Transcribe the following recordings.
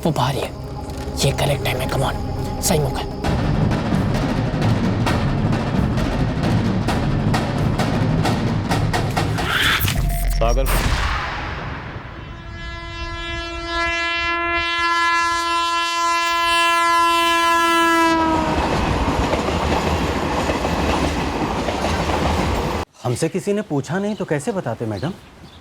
वो बाहर ही है। ये करेक्ट टाइम है, कम ऑन, सही मौका है। सागर हमसे किसी ने पूछा नहीं तो कैसे बताते मैडम?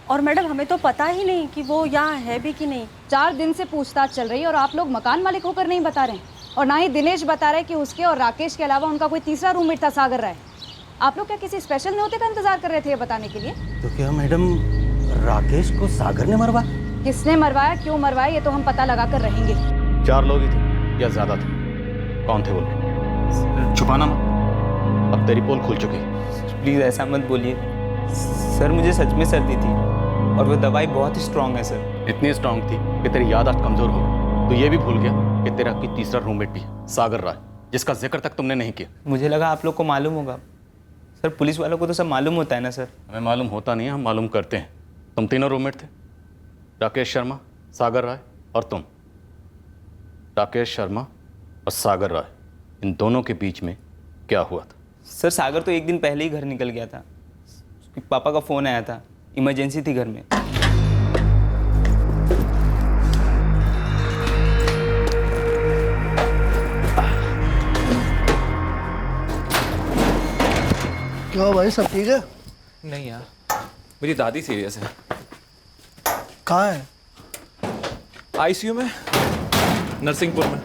और मैडम हमें तो पता ही नहीं कि वो यहाँ है भी कि नहीं। 4 दिन से पूछताछ चल रही है और आप लोग मकान मालिक होकर नहीं बता रहे हैं, और ना ही दिनेश बता रहे कि उसके और राकेश के अलावा उनका कोई तीसरा रूममेट था सागर राय। आप लोग क्या किसी स्पेशल न्योते का इंतजार कर रहे थे ये बताने के लिए? तो क्या मैडम राकेश को सागर ने मरवा? किसने मरवाया, क्यों मरवाया, ये तो हम पता लगा कर रहेंगे। 4 लोग ही थे या ज्यादा थे? कौन थे बोल? छुपाना मत, अब तेरी पोल खुल चुकी। प्लीज़ ऐसा मत बोलिए सर, मुझे सच में सर्दी थी और वो दवाई बहुत ही स्ट्रांग है सर। इतनी स्ट्रांग थी कि तेरी याद आज कमजोर हो गई। तो ये भी भूल गया कि तेरा कोई तीसरा रूममेट भी है, सागर राय, जिसका जिक्र तक तुमने नहीं किया। मुझे लगा आप लोग को मालूम होगा सर, पुलिस वालों को तो सब मालूम होता है ना सर। हमें मालूम होता नहीं है, हम मालूम करते हैं। तुम तीनों रूममेट थे, राकेश शर्मा, सागर राय और तुम। राकेश शर्मा और सागर राय, इन दोनों के बीच में क्या हुआ था? सर सागर तो एक दिन पहले ही घर निकल गया था। उसके पापा का फ़ोन आया था, इमरजेंसी थी घर में। क्या भाई, सब ठीक है? नहीं यार, मेरी दादी सीरियस है। कहाँ है? आईसीयू में, नरसिंहपुर में।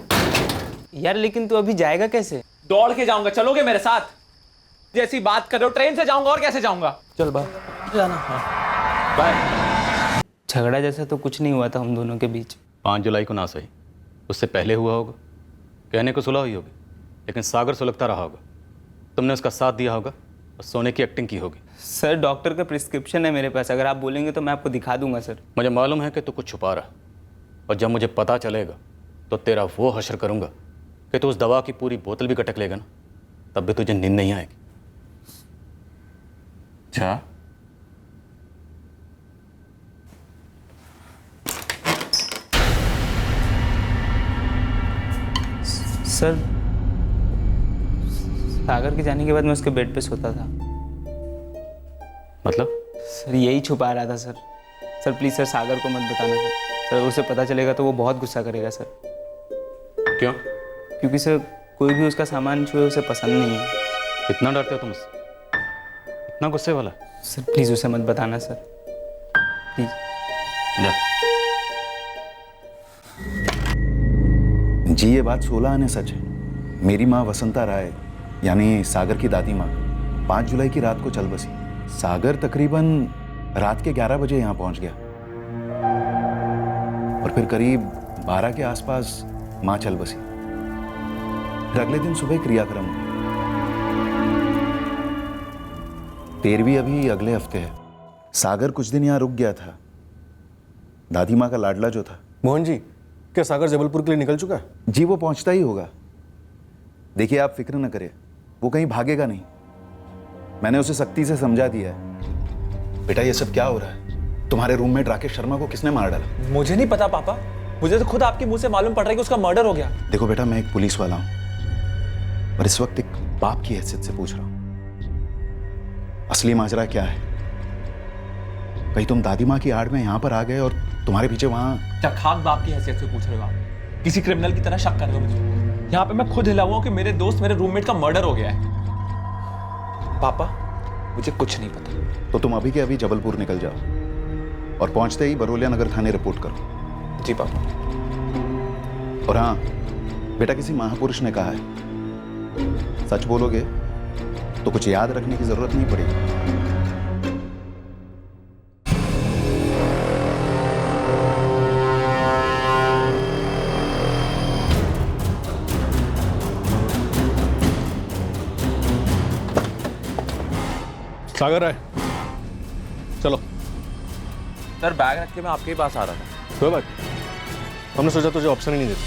यार लेकिन तू अभी जाएगा कैसे? दौड़ के जाऊंगा, चलोगे मेरे साथ? जैसी बात कर रहे हो, ट्रेन से जाऊंगा और कैसे जाऊंगा? चल बाय। जाना। बाय। झगड़ा जैसा तो कुछ नहीं हुआ था हम दोनों के बीच। 5 जुलाई को ना सही, उससे पहले हुआ होगा। कहने को सुलह हुई होगी, लेकिन सागर सुलगता रहा होगा। तुमने उसका साथ दिया होगा और सोने की एक्टिंग की होगी। सर डॉक्टर का प्रिस्क्रिप्शन है मेरे पास, अगर आप बोलेंगे तो मैं आपको दिखा दूंगा सर। मुझे मालूम है कि तू कुछ छुपा रहा, और जब मुझे पता चलेगा तो तेरा वो हश्र करूंगा कि तू उस दवा की पूरी बोतल भी कटक लेगा ना, तब भी तुझे नींद नहीं आएगी। अच्छा, सर सागर के जाने के बाद मैं उसके बेड पे सोता था। मतलब? सर यही छुपा रहा था सर। सर प्लीज़ सर, सागर को मत बताना सर। सर उसे पता चलेगा तो वो बहुत गुस्सा करेगा सर। क्यों? क्योंकि सर कोई भी उसका सामान छुए उसे पसंद नहीं है। इतना डरते हो तुम उससे? इतना गुस्से वाला? सर प्लीज़ उसे मत बताना सर, प्लीज़। जा। जी ये बात 16 आने सच है। मेरी माँ वसंता राय यानी सागर की दादी माँ 5 जुलाई की रात को चल बसी। सागर तकरीबन रात के 11 बजे यहाँ पहुँच गया और फिर करीब 12 के आसपास माँ चल बसी। फिर अगले दिन सुबह क्रियाक्रम हुआ। 13वीं अभी अगले हफ्ते है। सागर कुछ दिन यहाँ रुक गया था। दादी माँ का लाडला जो था। मोहन जी, क्या सागर जबलपुर के लिए निकल चुका है? जी वो पहुंचता ही होगा। देखिए आप फिक्र न करें, वो कहीं भागेगा नहीं। मैंने उसे सख्ती से समझा दिया है। बेटा ये सब क्या हो रहा है? तुम्हारे रूममेट राकेश शर्मा को किसने मार डाला? मुझे नहीं पता पापा, मुझे तो खुद आपके मुंह से मालूम पड़ रहा है कि उसका मर्डर हो गया। देखो बेटा, मैं एक पुलिस वाला हूं और इस वक्त एक बाप की हैसियत से पूछ रहा हूं, असली माजरा क्या है? कहीं तुम दादी माँ की आड़ में यहां पर आ गए और तुम्हारे पीछे वहां। क्या खाक बाप की हैसियत से पूछ रहे हो आप? किसी क्रिमिनल की तरह शक कर रहे हो मुझे? यहाँ पे मैं खुद हिला हुआ हूँ कि मेरे दोस्त, मेरे रूममेट का मर्डर हो गया है। पापा मुझे कुछ नहीं पता। तो तुम अभी के अभी जबलपुर निकल जाओ और पहुंचते ही बरोलिया नगर थाने रिपोर्ट करो। जी पापा। और हाँ बेटा, किसी महापुरुष ने कहा है सच बोलोगे तो कुछ याद रखने की जरूरत नहीं पड़ेगी। सागर है, चलो। सर बैग रख के मैं आपके पास आ रहा था। कोई बात, हमने सोचा तुझे ऑप्शन ही नहीं देते।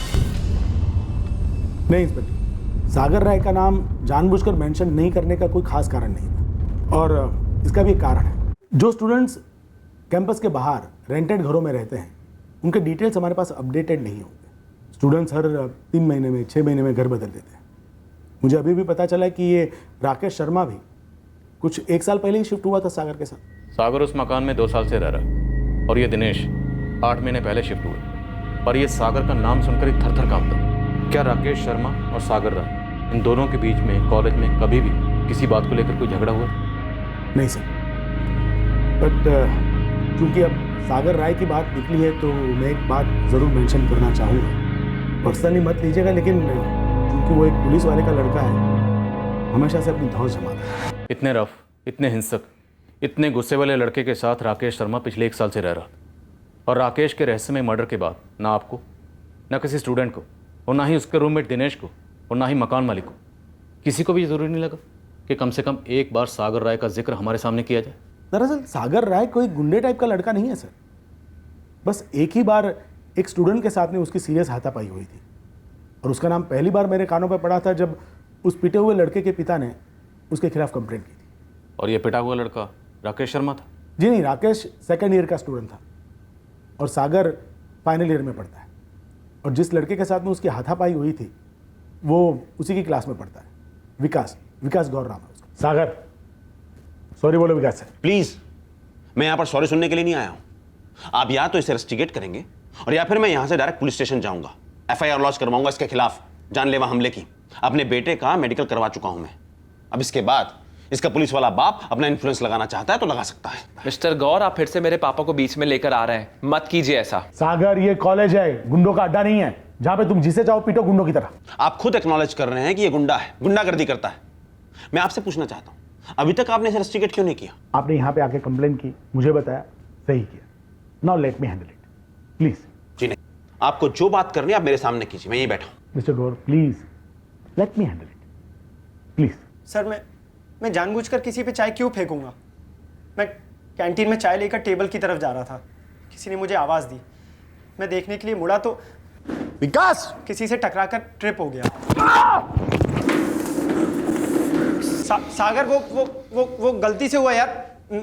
नहीं इंस्पेक्टर, सागर राय का नाम जानबूझकर मेंशन नहीं करने का कोई खास कारण नहीं था, और इसका भी एक कारण है। जो स्टूडेंट्स कैंपस के बाहर रेंटेड घरों में रहते हैं उनके डिटेल्स हमारे पास अपडेटेड नहीं होंगे। स्टूडेंट्स हर 3 महीने में 6 महीने में घर बदल देते हैं। मुझे अभी भी पता चला कि ये राकेश शर्मा भी कुछ 1 साल पहले ही शिफ्ट हुआ था सागर के साथ। सागर उस मकान में 2 साल से रह रहा है और ये दिनेश 8 महीने पहले शिफ्ट हुए। पर ये सागर का नाम सुनकर ही थर थर कांपता। क्या राकेश शर्मा और सागर राय इन दोनों के बीच में कॉलेज में कभी भी किसी बात को लेकर कोई झगड़ा हुआ? नहीं सर, बट क्योंकि अब सागर राय की बात निकली है तो मैं एक बात ज़रूर मेंशन करना चाहूँगा। पर्सनली मत लीजिएगा, लेकिन क्योंकि वो एक पुलिस वाले का लड़का है, हमेशा से अपनी धौंस जमाता है। इतने रफ, इतने हिंसक, इतने गुस्से वाले लड़के के साथ राकेश शर्मा पिछले 1 साल से रह रहा था। और राकेश के रहस्यमय मर्डर के बाद ना आपको, ना किसी स्टूडेंट को, और ना ही उसके रूममेट दिनेश को, और ना ही मकान मालिक को, किसी को भी ज़रूरी नहीं लगा कि कम से कम एक बार सागर राय का जिक्र हमारे सामने किया जाए। दरअसल सागर राय कोई गुंडे टाइप का लड़का नहीं है सर। बस एक ही बार एक स्टूडेंट के साथ में उसकी सीरियस हाथापाई हुई थी, और उसका नाम पहली बार मेरे कानों पर पड़ा था जब उस पिटे हुए लड़के के पिता ने उसके खिलाफ कंप्लेंट की थी। और ये पिटा हुआ लड़का राकेश शर्मा था? जी नहीं, राकेश 2nd ईयर का स्टूडेंट था और सागर फाइनल ईयर में पढ़ता है। और जिस लड़के के साथ में उसकी हाथापाई हुई थी वो उसी की क्लास में पढ़ता है, विकास गौर नाम है उसका। सागर, सॉरी बोलो विकास सर। प्लीज, मैं यहाँ पर सॉरी सुनने के लिए नहीं आया हूँ। आप या तो इसे इन्वेस्टिगेट करेंगे और या फिर मैं यहाँ से डायरेक्ट पुलिस स्टेशन जाऊंगा, FIR लॉन्च करवाऊंगा इसके खिलाफ जानलेवा हमले की। अपने बेटे का मेडिकल करवा चुका हूं मैं। अब इसके बाद इसका पुलिस वाला बाप अपना इन्फ्लुएंस लगाना चाहता है तो लगा सकता है। मिस्टर गौर, आप फिर से मेरे पापा को बीच में लेकर आ रहे हैं, मत कीजिए ऐसा। सागर, ये कॉलेज है, गुंडों का अड्डा नहीं है जहां पे तुम जिसे चाहो पीटो गुंडों की तरह। आप खुद एक्नॉलेज कर रहे हैं कि ये गुंडा है, गुंडागर्दी करता है। मैं आपसे पूछना चाहता हूं, अभी तक आपने इसे इन्वेस्टिगेट क्यों नहीं किया? आपने यहाँ पे आके कंप्लेन की, मुझे बताया, सही किया। Now let me handle it please. जी नहीं, आपको जो बात करनी है आप मेरे सामने कीजिए, मैं यही बैठा हूं। Mister Gaur please let me handle it please. Sir मैं जानबूझकर किसी पे चाय क्यों फेंकूंगा? मैं कैंटीन में चाय लेकर टेबल की तरफ जा रहा था, किसी ने मुझे आवाज़ दी, मैं देखने के लिए मुड़ा तो विकास किसी से टकराकर ट्रिप हो गया। सागर, वो गलती से हुआ यार,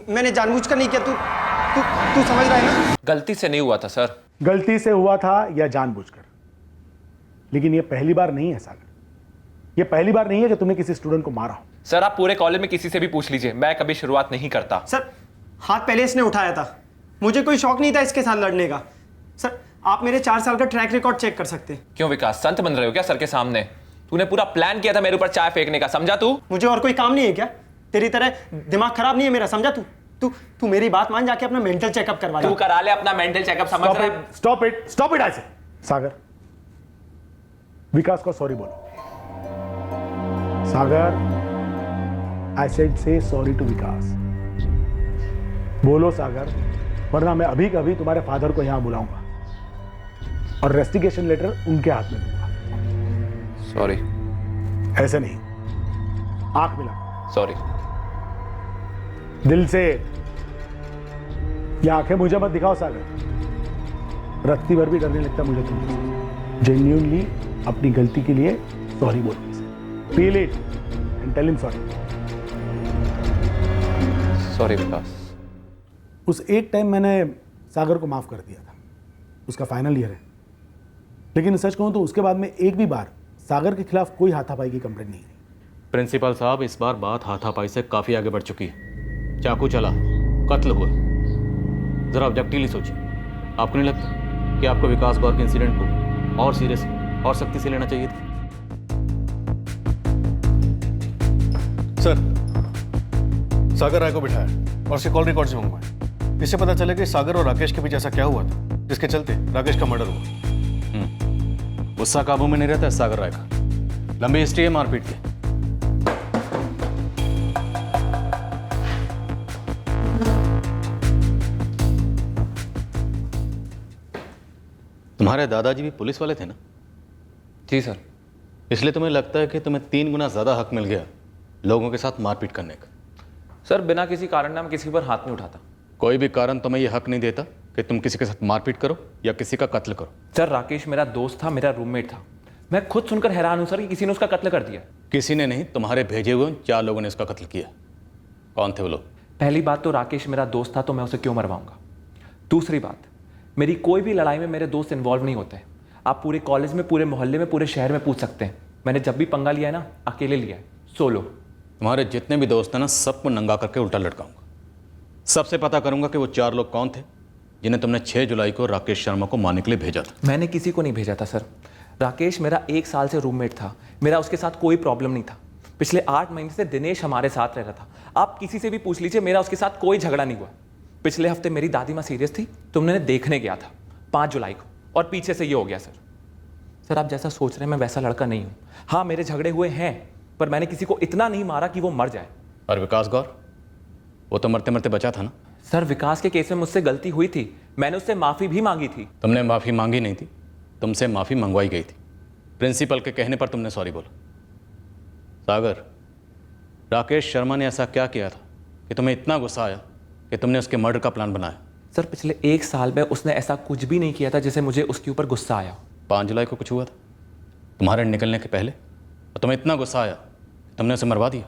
मैंने जानबूझकर नहीं किया। तू समझ रहा है ना? गलती से नहीं हुआ था सर। गलती से हुआ था या जानबूझकर, लेकिन ये पहली बार नहीं है सागर, ये पहली बार नहीं है कि तुमने किसी स्टूडेंट को मारा हो। सर आप पूरे कॉलेज में किसी से भी पूछ लीजिए, मैं कभी शुरुआत नहीं करता। सर हाथ पहले इसने उठाया था, मुझे कोई शौक नहीं था इसके साथ लड़ने का। सर आप मेरे 4 साल का ट्रैक रिकॉर्ड चेक कर सकते हैं। क्यों विकास, संत बन रहे हो क्या सर के सामने? तूने पूरा प्लान किया था मेरे ऊपर चाय फेंकने का, समझा तू? मुझे और कोई काम नहीं है क्या? तेरी तरह दिमाग खराब नहीं है मेरा, समझा तू? तू मेरी बात मान, जाके अपना मेंटल चेकअप करवा ले। तू करा ले अपना मेंटल चेकअप, समझ रहा है? स्टॉप इट ऐसे। सागर, विकास को सॉरी बोलो। सागर, आई सेड से सॉरी टू विकास। बोलो सागर, वरना मैं अभी कभी तुम्हारे फादर को यहां बुलाऊंगा और रेस्टिगेशन लेटर उनके हाथ में दूंगा। सॉरी। ऐसे नहीं, आंख मिला। सॉरी। दिल से। ये आंखें मुझे मत दिखाओ सागर, रत्ती भर भी डरने लगता मुझे तुमसे। जेन्युइनली अपनी गलती के लिए सॉरी बोलो। Feel it and tell him sorry. Sorry Vikas. उस एक टाइम मैंने सागर को माफ कर दिया था, उसका फाइनल ईयर है, लेकिन सच कहूं तो उसके बाद में एक भी बार सागर के खिलाफ कोई हाथापाई की कंप्लेंट नहीं है। प्रिंसिपल साहब, इस बार बात हाथापाई से काफ़ी आगे बढ़ चुकी है। चाकू चला, कत्ल हुआ। ज़रा ऑब्जेक्टिवली सोचिए, आपको नहीं लगता कि आपको विकास गौर के इंसिडेंट को और सीरियस और सख्ती से लेना चाहिए था? सर, सागर राय को बिठाया और उसके कॉल रिकॉर्ड्स मंगवाए। इससे पता चला कि सागर और राकेश के बीच ऐसा क्या हुआ था जिसके चलते राकेश का मर्डर हुआ। गुस्सा काबू में नहीं रहता है सागर राय का, लंबी हिस्ट्री है मारपीट की। तुम्हारे दादाजी भी पुलिस वाले थे ना? जी सर। इसलिए तुम्हें लगता है कि तुम्हें 3 गुना ज़्यादा हक मिल गया लोगों के साथ मारपीट करने का? सर बिना किसी कारण ना मैं किसी पर हाथ नहीं उठाता। कोई भी कारण तुम्हें यह हक नहीं देता कि तुम किसी के साथ मारपीट करो या किसी का कत्ल करो। सर राकेश मेरा दोस्त था, मेरा रूममेट था। मैं खुद सुनकर हैरान हूं सर कि किसी ने उसका कत्ल कर दिया। किसी ने नहीं, तुम्हारे भेजे हुए 4 लोगों ने उसका कत्ल किया। कौन थे वो लोग? पहली बात तो राकेश मेरा दोस्त था तो मैं उसे क्यों मरवाऊंगा। दूसरी बात, मेरी कोई भी लड़ाई में मेरे दोस्त इन्वॉल्व नहीं होते। आप पूरे कॉलेज में, पूरे मोहल्ले में, पूरे शहर में पूछ सकते हैं। मैंने जब भी पंगा लिया है ना, अकेले लिया है, सोलो। तुम्हारे जितने भी दोस्त हैं ना, सबको नंगा करके उल्टा लटकाऊंगा। सबसे पता करूंगा कि वो 4 लोग कौन थे जिन्हें तुमने 6 जुलाई को राकेश शर्मा को मारने के लिए भेजा था। मैंने किसी को नहीं भेजा था सर। राकेश मेरा 1 साल से रूममेट था, मेरा उसके साथ कोई प्रॉब्लम नहीं था। पिछले 8 महीने से दिनेश हमारे साथ रह रहा था। आप किसी से भी पूछ लीजिए, मेरा उसके साथ कोई झगड़ा नहीं हुआ। पिछले हफ्ते मेरी दादी माँ सीरियस थी तो उन्होंने देखने गया था 5 जुलाई को, और पीछे से ये हो गया सर। आप जैसा सोच रहे हैं मैं वैसा लड़का नहीं हूँ। हाँ, मेरे झगड़े हुए हैं, पर मैंने किसी को इतना नहीं मारा कि वो मर जाए। और विकास गौर, वो तो मरते मरते बचा था ना? सर, विकास के केस में मुझसे गलती हुई थी, मैंने उससे माफ़ी भी मांगी थी। तुमने माफ़ी मांगी नहीं थी, तुमसे माफ़ी मंगवाई गई थी। प्रिंसिपल के कहने पर तुमने सॉरी बोला। सागर, राकेश शर्मा ने ऐसा क्या किया था कि तुम्हें इतना गुस्सा आया कि तुमने उसके मर्डर का प्लान बनाया? सर, पिछले 1 साल में उसने ऐसा कुछ भी नहीं किया था जिसे मुझे उसके ऊपर गुस्सा आया। 5 जुलाई को कुछ हुआ था तुम्हारे निकलने के पहले, और तुम्हें इतना गुस्सा आया कि तुमने उसे मरवा दिया?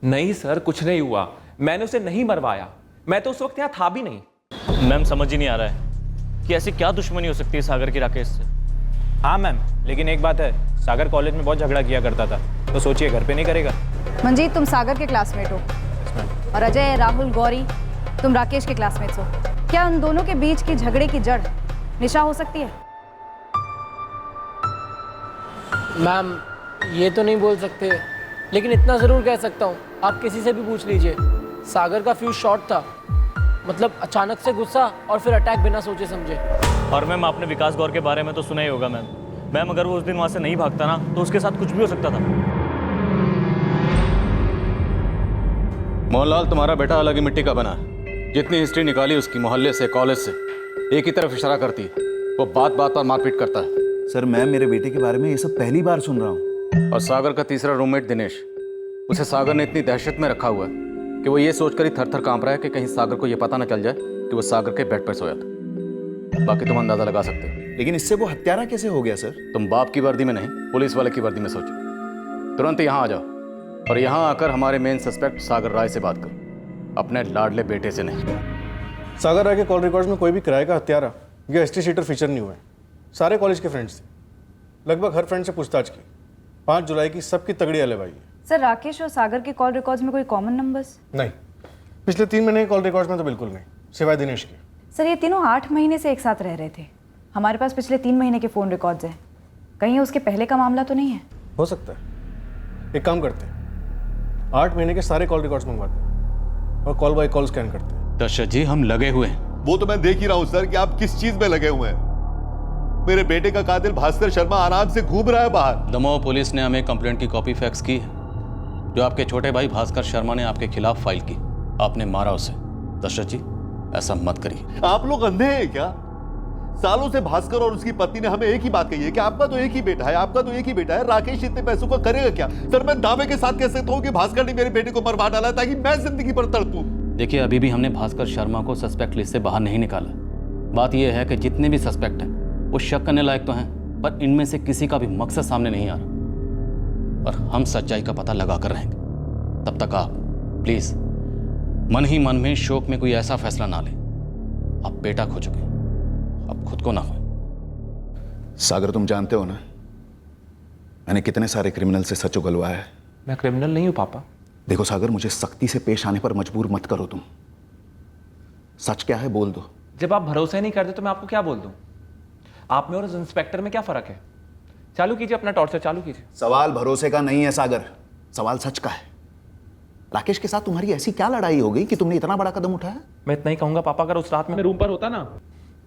नहीं सर, कुछ नहीं हुआ, मैंने उसे नहीं मरवाया। मैं तो उस वक्त यहाँ था भी नहीं। मैम, समझ ही नहीं आ रहा है कि ऐसी क्या दुश्मनी हो सकती है सागर की राकेश से। हाँ मैम, लेकिन एक बात है, सागर कॉलेज में बहुत झगड़ा किया करता था, तो सोचिए घर पे नहीं करेगा। मंजीत, तुम सागर के क्लासमेट हो, और अजय, राहुल, गौरी, तुम राकेश के क्लासमेट्स हो। क्या उन दोनों के बीच की झगड़े की जड़ निशा हो सकती है? मैम, ये तो नहीं बोल सकते, लेकिन इतना ज़रूर कह सकता हूँ, आप किसी से भी पूछ लीजिए, सागर का फ्यूज शॉर्ट था। मतलब अचानक से गुस्सा और फिर अटैक बिना सोचे समझे। और मैम, आपने विकास गौर के बारे में तो सुना ही होगा मैम। अगर वो उस दिन वहाँ से नहीं भागता ना, तो उसके साथ कुछ भी हो सकता था। मोहनलाल, तुम्हारा बेटा अलग ही मिट्टी का बना है। जितनी हिस्ट्री निकाली उसकी, मोहल्ले से, कॉलेज से, एक ही तरफ इशारा करती है। वो बात बात पर मारपीट करता है। सर, मैं मेरे बेटे के बारे में ये सब पहली बार सुन रहा हूँ। और सागर का तीसरा रूममेट दिनेश, उसे सागर ने इतनी दहशत में रखा हुआ है कि वो ये सोचकर ही थर-थर कांप रहा है कि कहीं सागर को ये पता ना चल जाए कि वो सागर के बेड पर सोया था। बाकी तुम अंदाजा लगा सकते हो। लेकिन इससे वो हत्यारा कैसे हो गया सर? तुम बाप की वर्दी में नहीं, पुलिस वाले की वर्दी में सोचो। तुरंत यहाँ आ जाओ और यहाँ आकर हमारे मेन सस्पेक्ट सागर राय से बात करो, अपने लाडले बेटे से नहीं। सागर राय के कॉल रिकॉर्ड्स में कोई भी किराए का हत्यारा या हिस्ट्री शीटर फीचर नहीं हुआ है। सारे कॉलेज के फ्रेंड्स थे, लगभग हर फ्रेंड से पूछताछ की। 5 जुलाई की सबकी तगड़ी अलवाई है। सर, राकेश और सागर के कॉल रिकॉर्ड्स में कोई कॉमन नंबर्स? नहीं, पिछले 3 महीने के कॉल रिकॉर्ड्स में तो बिल्कुल नहीं, सिवाय दिनेश के। सर, ये तीनों 8 महीने से एक साथ रह रहे थे। हमारे पास पिछले 3 महीने के फ़ोन रिकॉर्ड्स हैं। कहीं उसके पहले का मामला तो नहीं है? हो सकता है। एक काम करते हैं, 8 महीने के सारे कॉल रिकॉर्ड्स मंगवाते हैं और कॉल बाय कॉल स्कैन करते हैं। दर्शक जी, हम लगे हुए हैं। वो तो मैं देख ही रहा हूं सर कि आप किस चीज में लगे हुए हैं। मेरे बेटे का कातिल भास्कर शर्मा आराम से घूम रहा है बाहर। दमोह पुलिस ने हमें कंप्लेंट की कॉपी फैक्स की है, जो आपके छोटे भाई भास्कर शर्मा ने आपके खिलाफ फाइल की। आपने मारा उसे। दर्शक जी, ऐसा मत करिए। आप लोग अंधे हैं क्या? सालों से भास्कर और उसकी पत्नी ने हमें एक ही बात कही है कि आपका तो एक ही बेटा है, आपका तो एक ही बेटा है। राकेश इतने पैसों का करेगा क्या? सर, मैं दावे के साथ कह सकता हूं कि भास्कर ने मेरे बेटे को मरवा डाला ताकि मैं जिंदगी पर तड़पूं। देखिए, अभी भी हमने भास्कर शर्मा को सस्पेक्ट लिस्ट से बाहर नहीं निकाला। बात यह है कि जितने भी सस्पेक्ट हैं वो शक करने लायक तो हैं, पर इनमें से किसी का भी मकसद सामने नहीं आ रहा, और हम सच्चाई का पता लगा कर रहेंगे। तब तक आप प्लीज मन ही मन में शोक में कोई ऐसा फैसला ना लें। आप बेटा खो चुके, अब खुद को ना खोएं। सागर, तुम जानते हो ना, मैंने कितने सारे क्रिमिनल से सच उगलवाया है। मैं क्रिमिनल नहीं हूँ पापा। देखो सागर, मुझे सख्ती से पेश आने पर मजबूर मत करो। तुम सच क्या है बोल दो। जब आप भरोसा ही नहीं करते तो मैं आपको क्या बोल दूं? आप में और उस इंस्पेक्टर में क्या फर्क है? चालू कीजिए अपना टॉर्चर, चालू कीजिए। सवाल भरोसे का नहीं है सागर, सवाल सच का है। राकेश के साथ तुम्हारी ऐसी क्या लड़ाई हो गई कि तुमने इतना बड़ा कदम उठाया? मैं इतना ही कहूंगा पापा, अगर उस रात में रूम पर होता ना,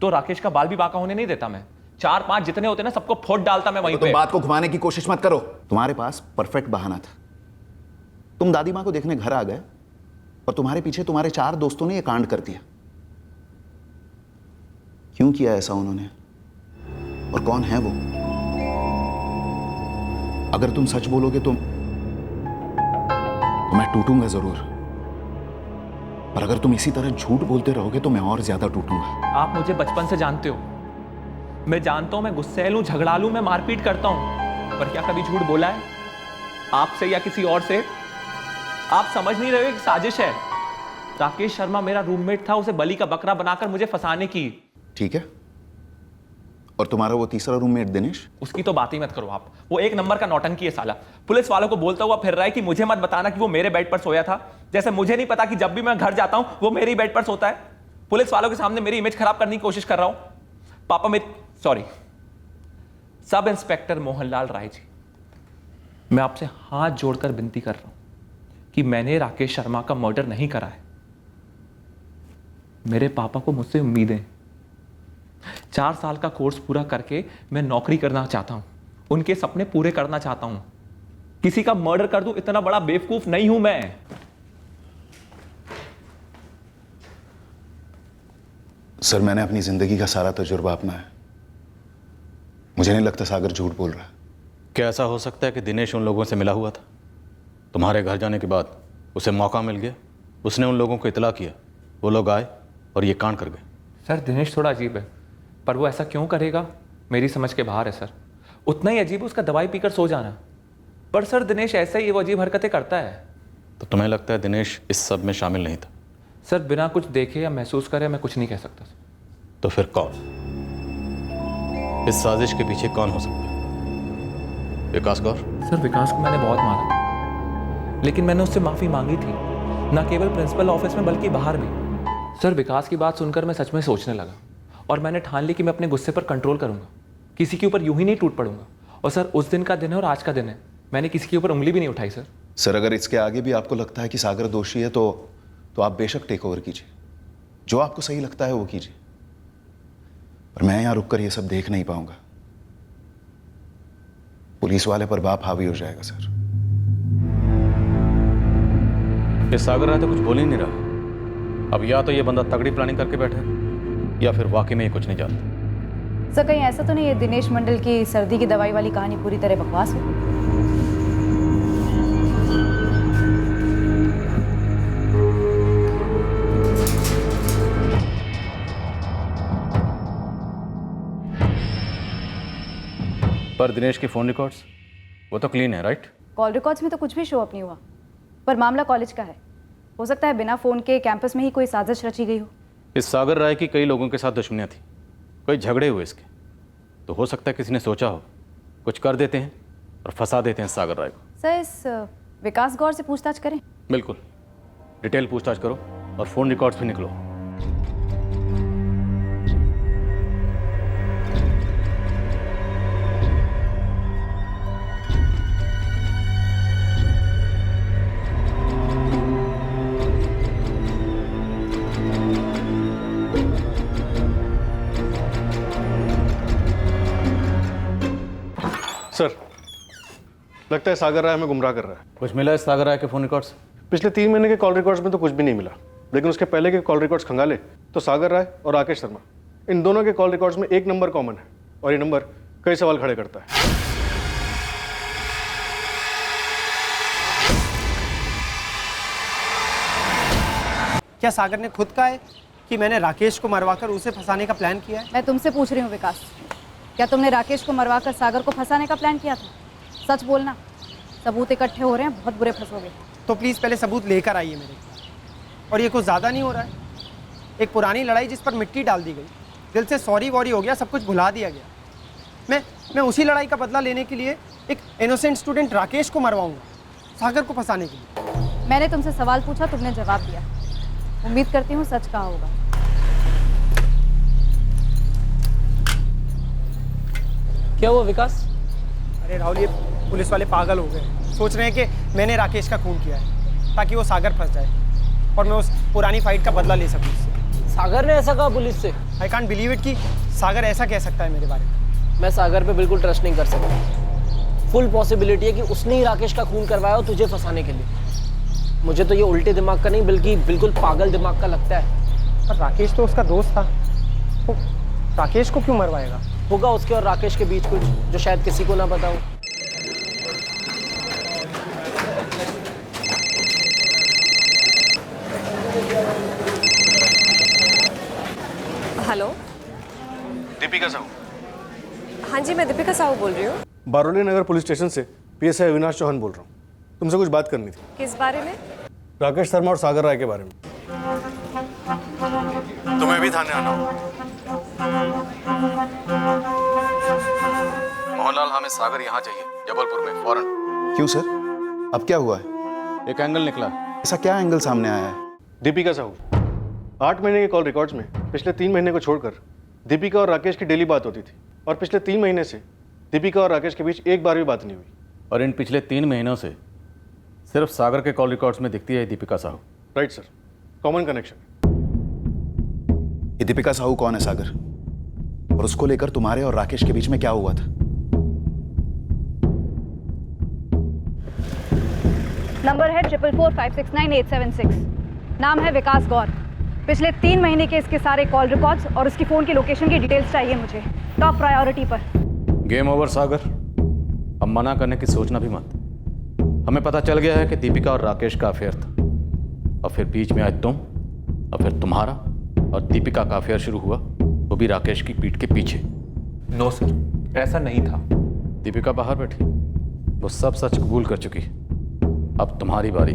तो राकेश का बाल भी बाका होने नहीं देता। मैं 4-5 जितने होते ना सबको फोड़ डालता मैं वहीं पे। तुम बात को घुमाने की कोशिश मत करो। तुम्हारे पास परफेक्ट बहाना था। तुम दादी माँ को देखने घर आ गए और तुम्हारे पीछे तुम्हारे 4 दोस्तों ने यह कांड कर दिया। क्यों किया ऐसा उन्होंने, और कौन है वो? अगर तुम सच बोलोगे तो मैं टूटूंगा जरूर, पर अगर तुम इसी तरह झूठ बोलते रहोगे तो मैं और ज्यादा टूटूंगा। आप मुझे बचपन से जानते हो, मैं जानता हूं मैं गुस्सैल हूं, झगड़ालू, मैं मारपीट करता हूं, पर क्या कभी झूठ बोला है आपसे या किसी और से? आप समझ नहीं रहे हो, एक साजिश है। राकेश शर्मा मेरा रूममेट था, उसे बलि का बकरा बनाकर मुझे फंसाने की। ठीक है, और तुम्हारा वो तीसरा रूममेट दिनेश? उसकी तो बात ही मत करो आप। वो एक नंबर का नौटंकी है साला। पुलिस वालों को बोलता हुआ फिर रहा है कि मुझे मत बताना कि वो मेरे बेड पर सोया था, जैसे मुझे नहीं पता कि जब भी मैं घर जाता हूं वो मेरे बेड पर सोता है। पुलिस वालों के सामने मेरी इमेज खराब करने की कोशिश कर रहा हूं। पापा sorry, sub inspector Mohanlal Rai ji, मैं आपसे हाथ जोड़कर विनती कर रहा हूं कि मैंने राकेश शर्मा का मर्डर नहीं करा है। मेरे पापा को मुझसे उम्मीदें। 4 साल का कोर्स पूरा करके मैं नौकरी करना चाहता हूं, उनके सपने पूरे करना चाहता हूं। किसी का मर्डर कर दूं इतना बड़ा बेवकूफ नहीं हूं मैं। सर, मैंने अपनी जिंदगी का सारा तजुर्बा अपनाया है। मुझे नहीं लगता सागर झूठ बोल रहा है। क्या ऐसा हो सकता है कि दिनेश उन लोगों से मिला हुआ था? तुम्हारे घर जाने के बाद उसे मौका मिल गया, उसने उन लोगों को इतला किया, वो लोग आए और ये कांड कर गए। सर, दिनेश थोड़ा अजीब है, पर वो ऐसा क्यों करेगा मेरी समझ के बाहर है सर। उतना ही अजीब है उसका दवाई पीकर सो जाना। पर सर, दिनेश ऐसा ही वो अजीब हरकतें करता है। तो तुम्हें लगता है दिनेश इस सब में शामिल नहीं था? सर, बिना कुछ देखे या महसूस करे मैं कुछ नहीं कह सकता। तो फिर कौन? इस साजिश के पीछे कौन हो सकता है? विकास गौर? सर, विकास को मैंने बहुत मारा, लेकिन मैंने उससे माफ़ी मांगी थी, न केवल प्रिंसिपल ऑफिस में बल्कि बाहर भी। सर, विकास की बात सुनकर मैं सच में सोचने लगा और मैंने ठान ली कि मैं अपने गुस्से पर कंट्रोल करूंगा, किसी के ऊपर यूं ही नहीं टूट पड़ूंगा। और सर, उस दिन का दिन है और आज का दिन है, मैंने किसी के ऊपर उंगली भी नहीं उठाई सर। सर, अगर इसके आगे भी आपको लगता है कि सागर दोषी है तो आप बेशक टेक ओवर कीजिए, जो आपको सही लगता है वो कीजिए, पर मैं यहां रुककर ये सब देख नहीं पाऊंगा। पुलिस वाले पर बाप हावी हो जाएगा सर। ये सागर राय तो कुछ बोल ही नहीं रहा। अब या तो ये बंदा तगड़ी प्लानिंग करके बैठा है या फिर वाकई में ये कुछ नहीं जानता। सर, कहीं ऐसा तो नहीं है दिनेश मंडल की सर्दी की दवाई वाली कहानी पूरी तरह बकवास हो? पर दिनेश की फ़ोन रिकॉर्ड्स वो तो क्लीन है, राइट? कॉल रिकॉर्ड्स में तो कुछ भी शो अप नहीं हुआ, पर मामला कॉलेज का है। हो सकता है बिना फ़ोन के कैंपस में ही कोई साजिश रची गई हो। इस सागर राय की कई लोगों के साथ दुश्मनियाँ थी, कई झगड़े हुए इसके, तो हो सकता है किसी ने सोचा हो कुछ कर देते हैं और फंसा देते हैं सागर राय को। सर, इस विकास गौर से पूछताछ करें? बिल्कुल, डिटेल पूछताछ करो और फ़ोन रिकॉर्ड्स भी निकलो। सर, लगता है सागर राय हमें गुमराह कर रहा है। कुछ मिला इस सागर राय के फ़ोन रिकॉर्ड्स? पिछले 3 महीने के कॉल रिकॉर्ड्स में तो कुछ भी नहीं मिला, लेकिन उसके पहले के कॉल रिकॉर्ड्स खंगाले तो सागर राय और राकेश शर्मा, इन दोनों के कॉल रिकॉर्ड्स में एक नंबर कॉमन है और ये नंबर कई सवाल खड़े करता है। क्या सागर ने खुद कहा है कि मैंने राकेश को मरवाकर उसे फंसाने का प्लान किया है? मैं तुमसे पूछ रही हूँ विकास, क्या तुमने राकेश को मरवाकर सागर को फंसाने का प्लान किया था? सच बोलना, सबूत इकट्ठे हो रहे हैं, बहुत बुरे फंसोगे। तो प्लीज़ पहले सबूत लेकर आइए मेरे। और ये कुछ ज़्यादा नहीं हो रहा है? एक पुरानी लड़ाई जिस पर मिट्टी डाल दी गई, दिल से सॉरी वॉरी हो गया, सब कुछ भुला दिया गया। मैं उसी लड़ाई का बदला लेने के लिए एक इनोसेंट स्टूडेंट राकेश को मरवाऊंगा सागर को फंसाने के लिए। मैंने तुमसे सवाल पूछा, तुमने जवाब दिया। उम्मीद करती हूँ सच कहा होगा। क्या हुआ विकास? अरे राहुल, ये पुलिस वाले पागल हो गए, सोच रहे हैं कि मैंने राकेश का खून किया है ताकि वो सागर फंस जाए और मैं उस पुरानी फाइट का बदला ले सकूं उससे। सागर ने ऐसा कहा पुलिस से? आई कांट बिलीव इट कि सागर ऐसा कह सकता है मेरे बारे में। मैं सागर पे बिल्कुल ट्रस्ट नहीं कर सकता। फुल पॉसिबिलिटी है कि उसने ही राकेश का खून करवाया हो तुझे फंसाने के लिए। मुझे तो ये उल्टे दिमाग का नहीं बल्कि बिल्कुल पागल दिमाग का लगता है। पर राकेश तो उसका दोस्त था, तो राकेश को क्यों मरवाएगा? होगा उसके और राकेश के बीच कुछ जो शायद किसी को ना पता हो। हेलो, दीपिका साहू। हाँ जी, मैं दीपिका साहू बोल रही हूँ। बारोली नगर पुलिस स्टेशन से पीएसआई अविनाश चौहान बोल रहा हूँ। तुमसे कुछ बात करनी थी। किस बारे में? राकेश शर्मा और सागर राय के बारे में। तुम्हें भी थाने आना होगा। मोहनलाल, हमें सागर यहाँ चाहिए, जबलपुर में, फौरन। क्यों सर, अब क्या हुआ है? एक एंगल निकला। ऐसा क्या एंगल सामने आया है? दीपिका साहू, 8 महीने के कॉल रिकॉर्ड्स में पिछले 3 महीने को छोड़कर दीपिका और राकेश की डेली बात होती थी, और पिछले 3 महीने से दीपिका और राकेश के बीच एक बार भी बात नहीं हुई। और इन पिछले 3 महीनों से सिर्फ सागर के कॉल रिकॉर्ड्स में दिखती है Deepika Sahu. Right sir, common connection. ये दीपिका साहू कौन है सागर, और उसको लेकर तुम्हारे और राकेश के बीच में क्या हुआ था? नंबर है 444569876। नाम है विकास गौर। पिछले 3 महीने के इसके सारे कॉल रिकॉर्ड्स और उसकी फ़ोन की लोकेशन की डिटेल्स चाहिए मुझे, टॉप प्रायोरिटी पर। गेम ओवर सागर, अब मना करने की सोचना भी मत। हमें पता चल गया है कि दीपिका और राकेश का अफेयर था, और फिर बीच में आए तुम, और फिर तुम्हारा और दीपिका का अफेयर शुरू हुआ, वो भी राकेश की पीठ के पीछे। नो सर, ऐसा नहीं था। दीपिका बाहर बैठी, वो सब सच कबूल कर चुकी है। अब तुम्हारी बारी।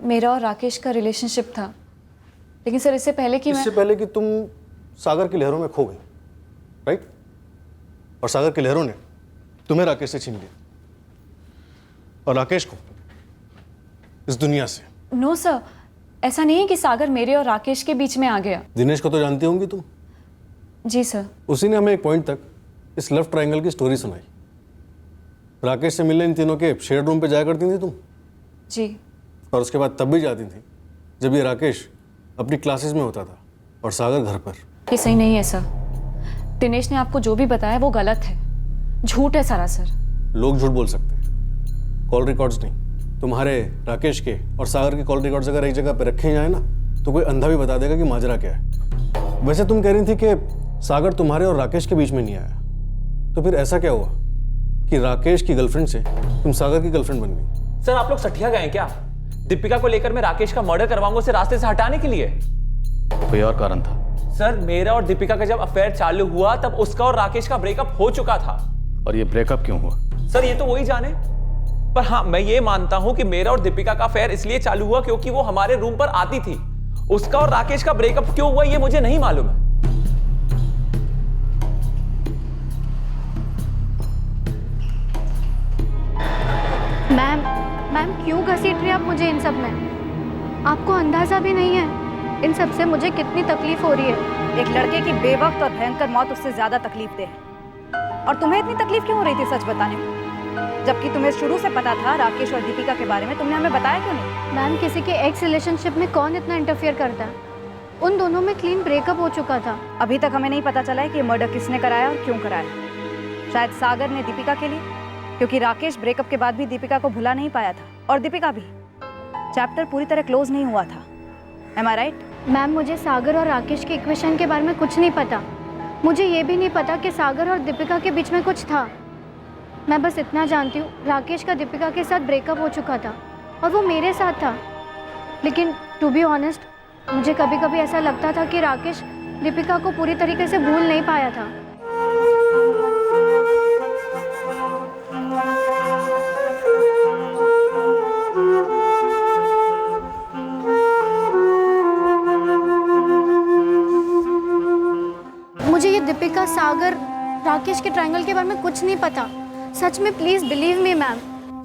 मेरा और राकेश का रिलेशनशिप था, लेकिन सर इससे पहले कि इससे पहले कि तुम सागर की लहरों में खो गई, राइट? और सागर की लहरों ने तुम्हें राकेश से छीन लिया, और राकेश को इस दुनिया से। नो सर, ऐसा नहीं है कि सागर मेरे और राकेश के बीच में आ गया। दिनेश को तो जानती होंगी तुम। जी सर। उसी ने हमें एक पॉइंट तक इस लव ट्रायंगल की स्टोरी सुनाई। राकेश से मिलने इन तीनों के शेयर रूम पे जाया करती थी तुम। जी। और उसके बाद तब भी जाती थी जब ये राकेश अपनी क्लासेस में होता था और सागर घर पर। ये सही नहीं है सर। दिनेश ने आपको जो भी बताया वो गलत है, झूठ है सारा सर। लोग झूठ बोल सकते हैं, कॉल रिकॉर्ड्स नहीं। तुम्हारे, राकेश के और सागर के कॉल रिकॉर्ड्स अगर एक जगह पर रखे जाए ना, तो कोई अंधा भी बता देगा कि माजरा क्या है। वैसे तुम कह रही थी कि सागर तुम्हारे और राकेश के बीच में नहीं आया, तो फिर ऐसा क्या हुआ कि राकेश की गर्लफ्रेंड से तुम सागर की गर्लफ्रेंड बन गई? सर आप लोग सठिया गए हैं क्या? दीपिका को लेकर मैं राकेश का मर्डर करवाऊंगा उसे रास्ते से हटाने के लिए। कोई और कारण था? सर मेरा और दीपिका का जब अफेयर चालू हुआ तब उसका और राकेश का ब्रेकअप हो चुका था। और ये ब्रेकअप क्यों हुआ? सर ये तो वही जाने, पर हाँ मैं ये मानता हूं कि मेरा और दीपिका का अफेयर इसलिए चालू हुआ क्योंकि वो हमारे रूम पर आती थी। उसका और राकेश का ब्रेकअप क्यों हुआ ये मुझे नहीं मालूम है। मैम क्यों घसीट रही आप मुझे इन सब में? आपको अंदाजा भी नहीं है इन सब से मुझे कितनी तकलीफ हो रही है। एक लड़के की बेवक्त और भयंकर मौत उससे ज्यादा तकलीफ दे है। और तुम्हें इतनी तकलीफ क्यों हो रही थी सच बताने में? जबकि तुम्हें शुरू से पता था राकेश और दीपिका के बारे में, तुमने हमें बताया क्यों नहीं? मैम किसी के एक्स रिलेशनशिप में कौन इतना इंटरफियर करता है? उन दोनों में क्लीन ब्रेकअप हो चुका था। अभी तक हमें नहीं पता चला है कि ये मर्डर किसने कराया और क्यों कराया। शायद सागर ने दीपिका के लिए, क्योंकि राकेश ब्रेकअप के बाद भी दीपिका को भुला नहीं पाया था, और दीपिका भी। चैप्टर पूरी तरह क्लोज नहीं हुआ था। एम आई राइट? मैम मुझे सागर और राकेश के इक्वेशन के बारे में कुछ नहीं पता। मुझे ये भी नहीं पता कि सागर और दीपिका के बीच में कुछ था। मैं बस इतना जानती हूँ राकेश का दीपिका के साथ ब्रेकअप हो चुका था और वो मेरे साथ था। लेकिन टू बी ऑनेस्ट मुझे कभी कभी ऐसा लगता था कि राकेश दीपिका को पूरी तरीके से भूल नहीं पाया था। मुझे ये दीपिका, सागर, राकेश के ट्रायंगल के बारे में कुछ नहीं पता। सच में please believe me ma'am.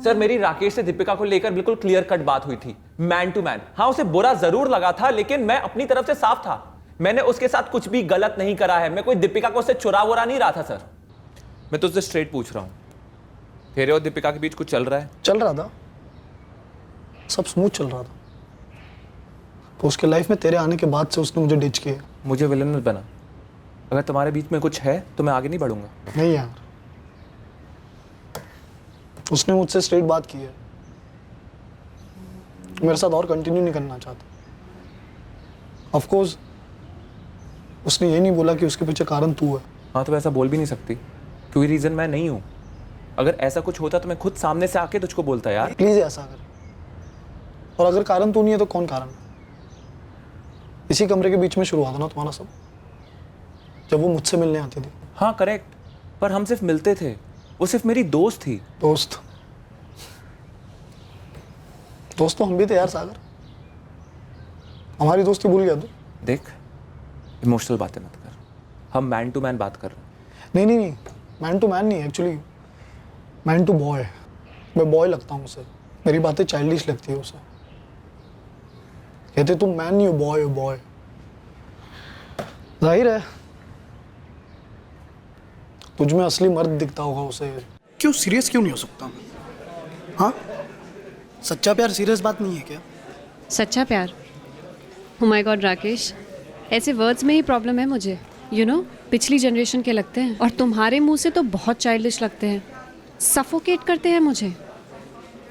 Sir मेरी राकेश से दीपिका को लेकर बिल्कुल क्लियर कट बात हुई थी, मैन टू मैन। हाँ उसे बुरा जरूर लगा था, लेकिन मैं अपनी तरफ से साफ था। मैंने उसके साथ कुछ भी गलत नहीं करा है। मैं कोई दीपिका को उससे चुरा वुरा नहीं रहा था। सर मैं तुझसे स्ट्रेट पूछ रहा हूँ, तेरे और दीपिका के बीच कुछ चल रहा है? चल रहा था, सब स्मूथ चल रहा था। तो उसके लाइफ में तेरे आने के बाद से उसने मुझे डिच किया। मुझे विलन मत बना। अगर तुम्हारे बीच में कुछ है तो मैं आगे नहीं बढ़ूंगा। नहीं यार, उसने मुझसे स्ट्रेट बात की है, मेरे साथ और कंटिन्यू नहीं करना चाहता। ऑफ कोर्स उसने ये नहीं बोला कि उसके पीछे कारण तू है। हाँ तो ऐसा बोल भी नहीं सकती क्योंकि रीजन मैं नहीं हूँ। अगर ऐसा कुछ होता तो मैं खुद सामने से आके तुझको बोलता यार। प्लीज ऐसा कर। और अगर कारण तू नहीं है तो कौन कारण है? इसी कमरे के बीच में शुरू हुआ था ना तुम्हारा सब, जब वो मुझसे मिलने आती थी। हाँ करेक्ट, पर हम सिर्फ मिलते थे, वो सिर्फ मेरी दोस्त थी। दोस्त तो हम भी थे यार सागर। हमारी दोस्ती भूल गया तू? देख इमोशनल बातें मत कर, हम मैन टू मैन बात कर रहे हैं। नहीं, मैन टू मैन नहीं, एक्चुअली मैन टू बॉय। मैं बॉय लगता हूँ उसे, मेरी बातें चाइल्डिश लगती है उसे। कहते तुम मैन नहीं हो, बॉय हो, बॉय। जाहिर है तुझ में असली मर्द दिखता होगा उसे। क्यों सीरियस क्यों नहीं हो सकता मैं? हाँ, सच्चा प्यार सीरियस बात नहीं है क्या? सच्चा प्यार? Oh my God राकेश, ऐसे वर्ड्स में ही प्रॉब्लम है मुझे। यू नो, पिछली जनरेशन के लगते हैं और तुम्हारे मुंह से तो बहुत चाइल्डिश लगते हैं, सफोकेट करते हैं मुझे।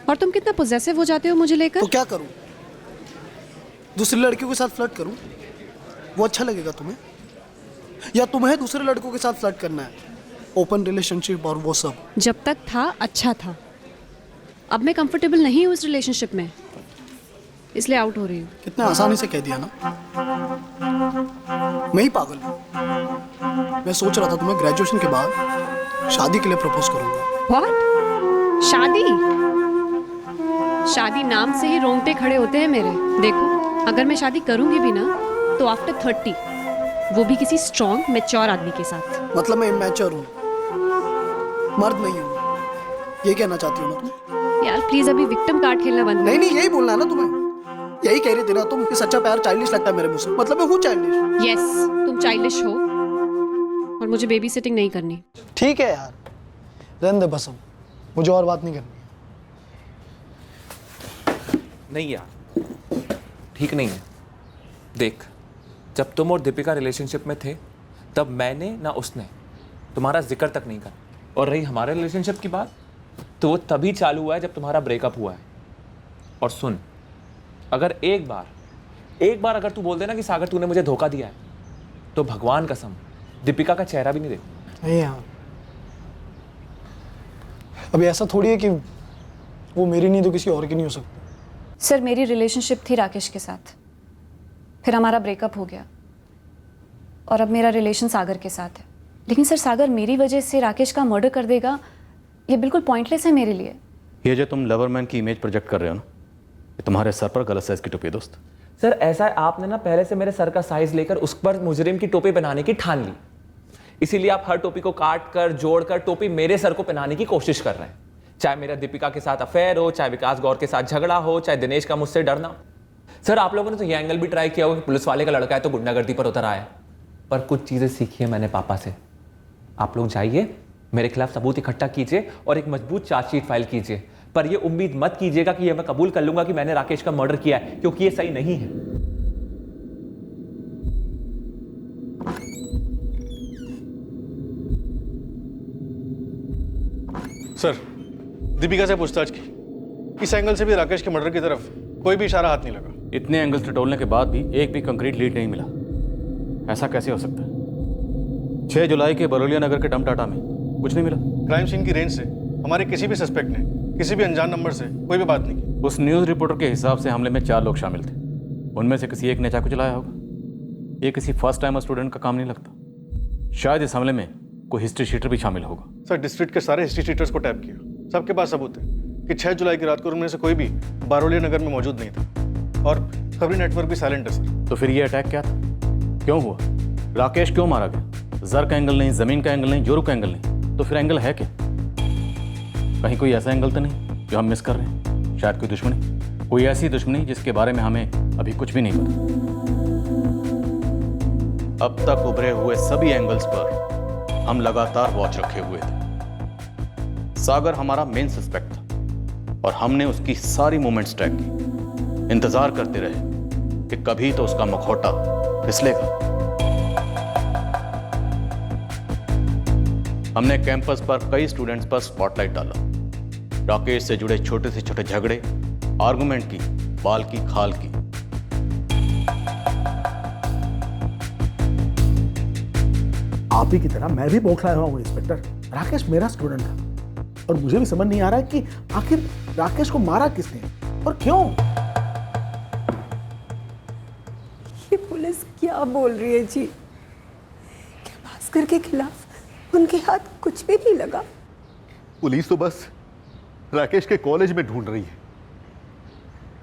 और तुम कितना पोजेसिव हो जाते हो मुझे लेकर। तो क्या करूं? दूसरी लड़कियों के साथ फ्लर्ट करूं? वो अच्छा लगेगा तुम्हें? या तुम्हें दूसरे लड़कों के साथ फ्लर्ट करना है? ओपन रिलेशनशिप और वो सब। जब तक था अच्छा था, अब मैं कंफर्टेबल नहीं हूँ इस रिलेशनशिप में, इसलिए आउट हो रही हूँ। कितने आसानी से कह दिया ना। मैं ही पागल हूँ। मैं सोच रहा था तुम्हें ग्रेजुएशन के बाद शादी के लिए प्रपोज करूंगा। What? शादी? शादी नाम से ही रोंगटे खड़े होते हैं मेरे। देखो, अगर मैं शादी करूंगी भी ना तो आफ्टर 30, वो भी किसी स्ट्रॉन्ग मैच्योर आदमी के साथ। मतलब मैं इमैच्योर हूँ, मर्द नहीं हूँ, ये कहना चाहती हो ना तुम? यार प्लीज अभी विक्टिम कार्ड खेलना बंद नहीं नहीं, यही बोलना है ना तुम्हें। यही कह रही थी ना तुम कि सच्चा प्यार चाइल्डिश लगता है मेरे मुंह से। मतलब मैं हूँ चाइल्डिश। यस, तुम चाइल्डिश हो और मुझे बेबी सिटिंग नहीं करनी। ठीक है यार, रहने दे बस, अब मुझे और बात नहीं करनी। नहीं यार, ठीक नहीं है। देख, जब तुम और दीपिका रिलेशनशिप में थे तब मैंने ना उसने तुम्हारा जिक्र तक नहीं करा। और रही हमारे रिलेशनशिप की बात, तो वो तभी चालू हुआ है जब तुम्हारा ब्रेकअप हुआ है। और सुन, अगर एक बार अगर तू बोल देना कि सागर तूने मुझे धोखा दिया है, तो भगवान कसम दीपिका का चेहरा भी नहीं देखूंगा। नहीं यार, अभी ऐसा थोड़ी है कि वो मेरी नहीं तो किसी और की नहीं हो सकती। सर, मेरी रिलेशनशिप थी राकेश के साथ, फिर हमारा ब्रेकअप हो गया और अब मेरा रिलेशन सागर के साथ है। लेकिन सर, सागर मेरी वजह से राकेश का मर्डर कर देगा, ये बिल्कुल पॉइंटलेस है मेरे लिए। ये जो तुम लवरमैन की इमेज प्रोजेक्ट कर रहे हो ना, ये तुम्हारे सर पर गलत साइज की टोपी है दोस्त। सर ऐसा है, आपने ना पहले से मेरे सर का साइज लेकर उस पर मुजरिम की टोपी बनाने की ठान ली, इसीलिए आप हर टोपी को काट कर जोड़ कर टोपी मेरे सर को पहनाने की कोशिश कर रहे हैं। चाहे मेरा दीपिका के साथ अफेयर हो, चाहे विकास गौर के साथ झगड़ा हो, चाहे दिनेश का मुझसे डरना। सर आप लोगों ने तो ये एंगल भी ट्राई किया होगा कि पुलिस वाले का लड़का है तो गुंडागर्दी पर उतर आया, पर कुछ चीजें सीखी है मैंने पापा से। आप लोग जाइए, मेरे खिलाफ सबूत इकट्ठा कीजिए और एक मजबूत चार्जशीट फाइल कीजिए, पर ये उम्मीद मत कीजिएगा कि ये मैं कबूल कर लूंगा कि मैंने राकेश का मर्डर किया है, क्योंकि ये सही नहीं है। सर, दीपिका से पूछताछ की, इस एंगल से भी राकेश के मर्डर की तरफ कोई भी इशारा हाथ नहीं लगा। इतने एंगल से टोलने के बाद भी एक भी कंक्रीट लीड नहीं मिला। ऐसा कैसे हो सकता है? 6 जुलाई के बरोलिया नगर के डम टाटा में कुछ नहीं मिला। क्राइम सीन की रेंज से हमारे किसी भी सस्पेक्ट ने किसी भी अनजान नंबर से कोई भी बात नहीं की। उस न्यूज़ रिपोर्टर के हिसाब से हमले में 4 लोग शामिल थे, उनमें से किसी एक ने चाकू चलाया होगा। ये किसी फर्स्ट टाइमर स्टूडेंट का काम नहीं लगता। शायद इस हमले में कोई हिस्ट्री शीटर भी शामिल होगा। सर, डिस्ट्रिक्ट के सारे हिस्ट्री शीटर्स को टैप किया, सबके पास सबूत है कि 6 जुलाई की रात को उनमें से कोई भी बारोलिया नगर में मौजूद नहीं था और खबरी नेटवर्क भी साइलेंट है सर। तो फिर ये अटैक क्या था? क्यों हुआ? राकेश क्यों मारा गया? जर का एंगल नहीं, जमीन का एंगल नहीं, जोरू का एंगल नहीं, तो फिर एंगल है क्या? कहीं कोई ऐसा एंगल तो नहीं जो हम मिस कर रहे हैं? शायद कोई दुश्मनी, कोई ऐसी दुश्मनी जिसके बारे में हमें अभी कुछ भी नहीं पता। अब तक उभरे हुए सभी एंगल्स पर हम लगातार वॉच रखे हुए थे। सागर हमारा मेन सस्पेक्ट था और हमने उसकी सारी मूवमेंट्स ट्रैक की। इंतजार करते रहे कि कभी तो उसका मुखौटा फिसलेगा। हमने कैंपस पर कई स्टूडेंट्स पर स्पॉटलाइट डाला। राकेश से जुड़े छोटे से छोटे झगड़े, आर्गुमेंट की, बाल की खाल की। आप ही की तरह मैं भी बौखलाया हुआ हूँ इंस्पेक्टर। राकेश मेरा स्टूडेंट था और मुझे भी समझ नहीं आ रहा है कि आखिर राकेश को मारा किसने और क्यों। ये पुलिस क्या बोल रही है जी? क्या भास्कर के खिलाफ उनके हाथ कुछ भी नहीं लगा? पुलिस तो बस राकेश के कॉलेज में ढूंढ रही है।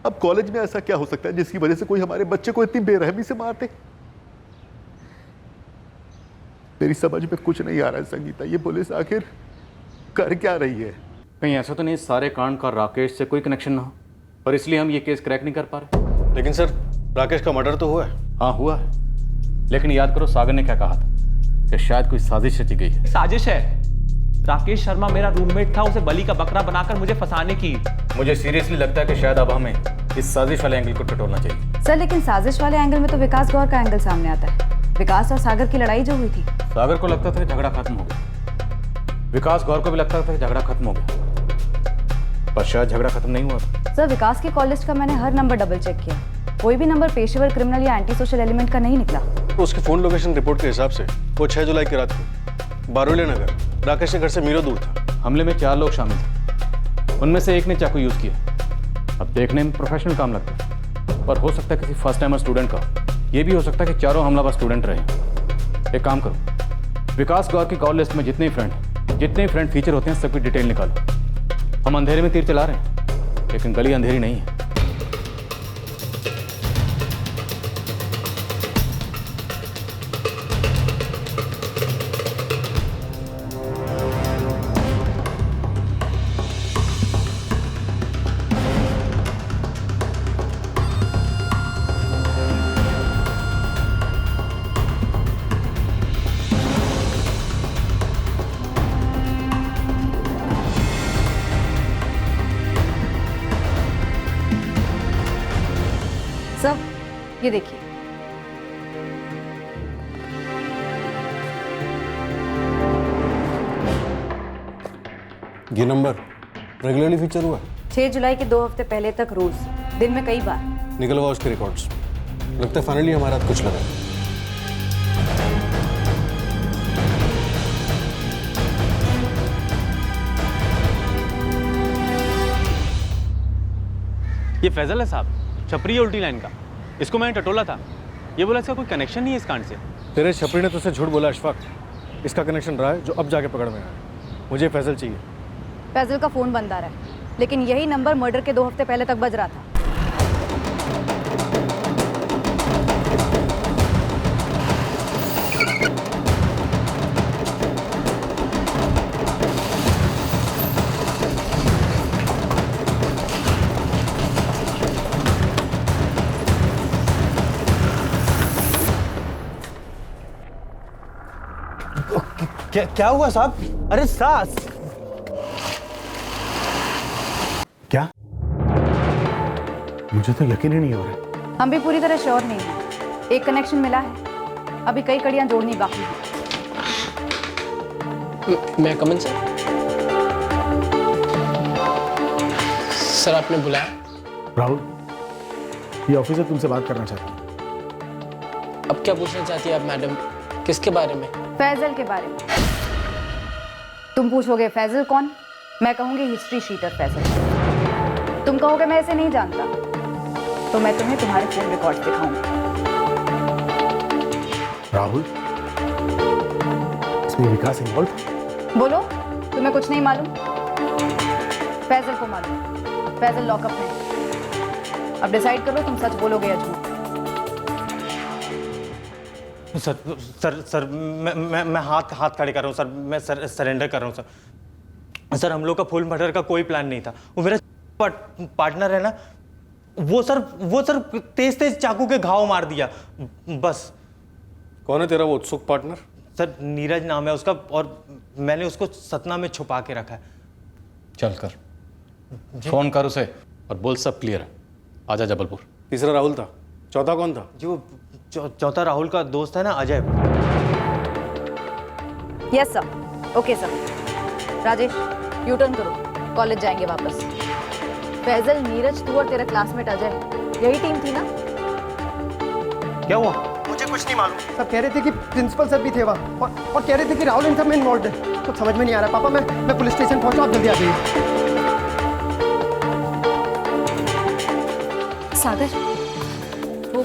अब कॉलेज में ऐसा क्या हो सकता है जिसकी वजह से कोई हमारे बच्चे को इतनी बेरहमी से मार दे? मेरी समझ में कुछ नहीं आ रहा है संगीता, ये पुलिस आखिर कर क्या रही है? कहीं ऐसा तो नहीं सारे कांड का राकेश से कोई कनेक्शन ना हो और इसलिए हम ये केस क्रैक नहीं कर पा रहे? लेकिन सर राकेश का मर्डर तो हुआ है। हाँ हुआ है, लेकिन याद करो सागर ने क्या कहा था कि शायद कोई साजिश रची गई है। साजिश है? राकेश शर्मा मेरा रूममेट था, उसे बलि का बकरा बनाकर मुझे फंसाने की। मुझे सीरियसली लगता है कि शायद अब हमें इस साजिश वाले एंगल को टटोलना चाहिए। सर लेकिन साजिश वाले एंगल में तो विकास गौर का एंगल सामने आता है। विकास और सागर की लड़ाई जो हुई थी, सागर को लगता था कि झगड़ा खत्म हो गया, विकास गौर को भी लगता था कि झगड़ा खत्म हो गया, पर शायद झगड़ा खत्म नहीं हुआ। सर विकास की कॉल लिस्ट का मैंने हर नंबर डबल चेक किया, कोई भी नंबर पेशेवर क्रिमिनल या एंटी सोशल एलिमेंट का नहीं निकला। तो उसके फोन लोकेशन रिपोर्ट के हिसाब से वो 6 जुलाई की रात को बारोले नगर राकेश के घर से मीलों दूर था। हमले में 4 लोग शामिल थे, उनमें से एक ने चाकू यूज किया। अब देखने में प्रोफेशनल काम लगता है, पर हो सकता है किसी फर्स्ट टाइमर स्टूडेंट का। ये भी हो सकता है कि चारों हमलावर स्टूडेंट रहे। एक काम करो, विकास गौर की कॉल लिस्ट में जितने फ्रेंड फीचर होते हैं सबकी डिटेल निकालो। हम अंधेरे में तीर चला रहे हैं, लेकिन गली अंधेरी नहीं है। सब ये देखिए, ये नंबर रेगुलरली फीचर हुआ? 6 जुलाई के 2 हफ्ते पहले तक रोज, दिन में कई बार। निकलवा उसके रिकॉर्ड्स। लगता है फाइनली हमारा हाथ कुछ लगा। ये फैजल है साहब, छपरी है उल्टी लाइन का। इसको मैंने टटोला था, ये बोला इसका कोई कनेक्शन नहीं है इस कांड से। तेरे छपरी ने तुझसे झूठ बोला अशफाक। इसका कनेक्शन रहा है जो अब जाके पकड़ में आया। मुझे फैजल चाहिए। फैजल का फोन बंद आ रहा है, लेकिन यही नंबर मर्डर के 2 हफ्ते पहले तक बज रहा था। क्या हुआ साहब? अरे सास क्या? मुझे तो यकीन ही नहीं हो रहा। हम भी पूरी तरह श्योर नहीं हैं। एक कनेक्शन मिला है, अभी कई कड़ियां जोड़नी बाकी हैं। मैं कमन सर आपने बुलाया? राहुल, ये ऑफिसर तुमसे बात करना चाहती है। अब क्या पूछना चाहती है आप मैडम? किसके बारे में? फैजल के बारे में। तुम पूछोगे फैजल कौन, मैं कहूंगी हिस्ट्री शीटर फैजल। तुम कहोगे मैं इसे नहीं जानता, तो मैं तुम्हें तुम्हारे फोन रिकॉर्ड दिखाऊंगा। राहुल, इसमें विकास इन्वॉल्व था? बोलो, तुम्हें कुछ नहीं मालूम? फैजल को मालूम, फैजल लॉकअप में। अब डिसाइड करो तुम सच बोलोगे या झूठ। सर मैं हाथ खड़े कर रहा हूँ सर। मैं सरेंडर कर रहा हूँ सर। हम लोग का फुल मर्डर का कोई प्लान नहीं था। वो मेरा पार्टनर है ना, वो सर तेज चाकू के घाव मार दिया बस। कौन है तेरा वो उत्सुक पार्टनर? सर नीरज नाम है उसका, और मैंने उसको सतना में छुपा के रखा है। चल कर फोन कर उसे और बोल सब क्लियर है, आजा जबलपुर। तीसरा राहुल था, चौथा कौन था? जो चौथा राहुल का दोस्त है ना, Ajay. Yes sir, okay sir. Rajesh U turn करो, कॉलेज जाएंगे वापस। फैजल, नीरज, तू और तेरा क्लासमेट अजय, यही टीम थी ना? क्या हुआ? मुझे कुछ नहीं मालूम। सब कह रहे थे कि प्रिंसिपल सर भी थे वहाँ, और कह रहे थे कि राहुल इन सब में इन्वॉल्व है। कुछ समझ में नहीं आ रहा पापा। मैं पुलिस स्टेशन पहुंचा, आप जल्दी आ जाइए। सागर, वो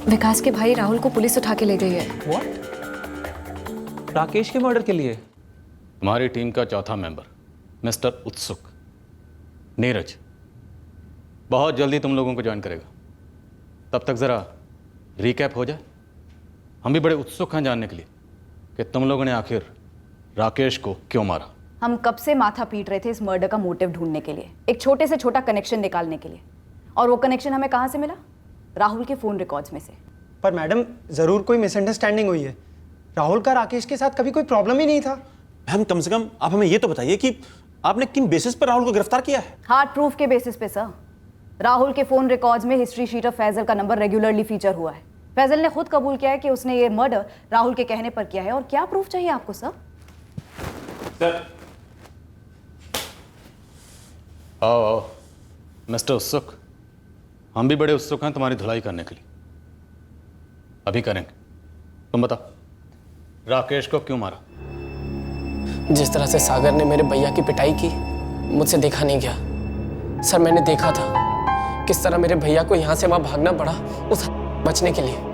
विकास के भाई राहुल को पुलिस उठा के ले गई है। व्हाट? राकेश के मर्डर के लिए? हमारी टीम का चौथा मेंबर मिस्टर उत्सुक, नीरज, बहुत जल्दी तुम लोगों को ज्वाइन करेगा। तब तक ज़रा रिकैप हो जाए, हम भी बड़े उत्सुक हैं जानने के लिए कि तुम लोगों ने आखिर राकेश को क्यों मारा। हम कब से माथा पीट रहे थे इस मर्डर का मोटिव ढूंढने के लिए, एक छोटे से छोटा कनेक्शन निकालने के लिए, और वो कनेक्शन हमें कहाँ से मिला? राहुल के फोन रिकॉर्ड्स में से। पर मैडम जरूर कोई मिसअंडरस्टैंडिंग हुई है। राहुल का राकेश के साथ कभी कोई प्रॉब्लम ही नहीं था। मैम कम से कम आप हमें ये तो बताइए कि आपने किन बेसिस पर राहुल को गिरफ्तार किया है? हार्ड प्रूफ के बेसिस पे सर। राहुल के फोन रिकॉर्ड्स में हिस्ट्री शीट ऑफ फैजल का नंबर रेगुलरली फीचर हुआ है। फैजल ने खुद कबूल किया है कि उसने ये मर्डर राहुल के कहने पर किया है। और क्या प्रूफ चाहिए आपको सर? आओ आओ मिस्टर उत्सुक, हम भी बड़े उत्सुक हैं तुम्हारी धुलाई करने के लिए। अभी करेंगे। तुम बताओ राकेश को क्यों मारा? जिस तरह से सागर ने मेरे भैया की पिटाई की, मुझसे देखा नहीं गया सर। मैंने देखा था किस तरह मेरे भैया को यहां से वहां भागना पड़ा उस बचने के लिए।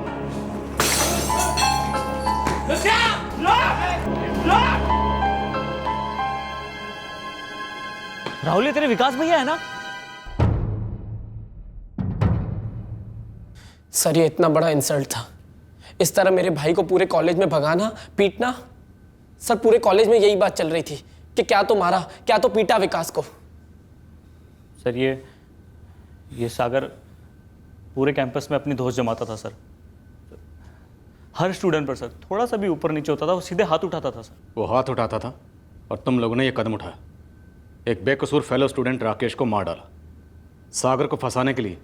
राहुल ये तेरे विकास भैया है ना? सर ये इतना बड़ा इंसल्ट था, इस तरह मेरे भाई को पूरे कॉलेज में भगाना, पीटना। सर पूरे कॉलेज में यही बात चल रही थी कि क्या तो मारा, क्या तो पीटा विकास को। सर ये सागर पूरे कैंपस में अपनी धौंस जमाता था सर। हर स्टूडेंट पर सर थोड़ा सा भी ऊपर नीचे होता था वो सीधे हाथ उठाता था सर। वो हाथ उठाता था और तुम लोगों ने ये कदम उठाया। एक बेकसूर फेलो स्टूडेंट राकेश को मार डाला। सागर को फंसाने के लिए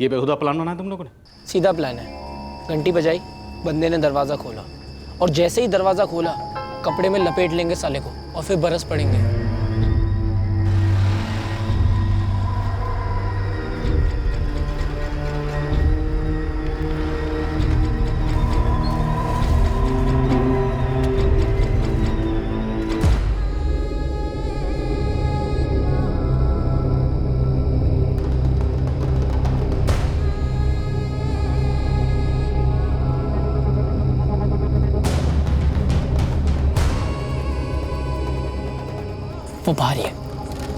ये बेहुदा प्लान बनाया तुम लोगों ने? सीधा प्लान है। घंटी बजाई, बंदे ने दरवाज़ा खोला और जैसे ही दरवाज़ा खोला कपड़े में लपेट लेंगे साले को और फिर बरस पड़ेंगे। वो बाहर ही है,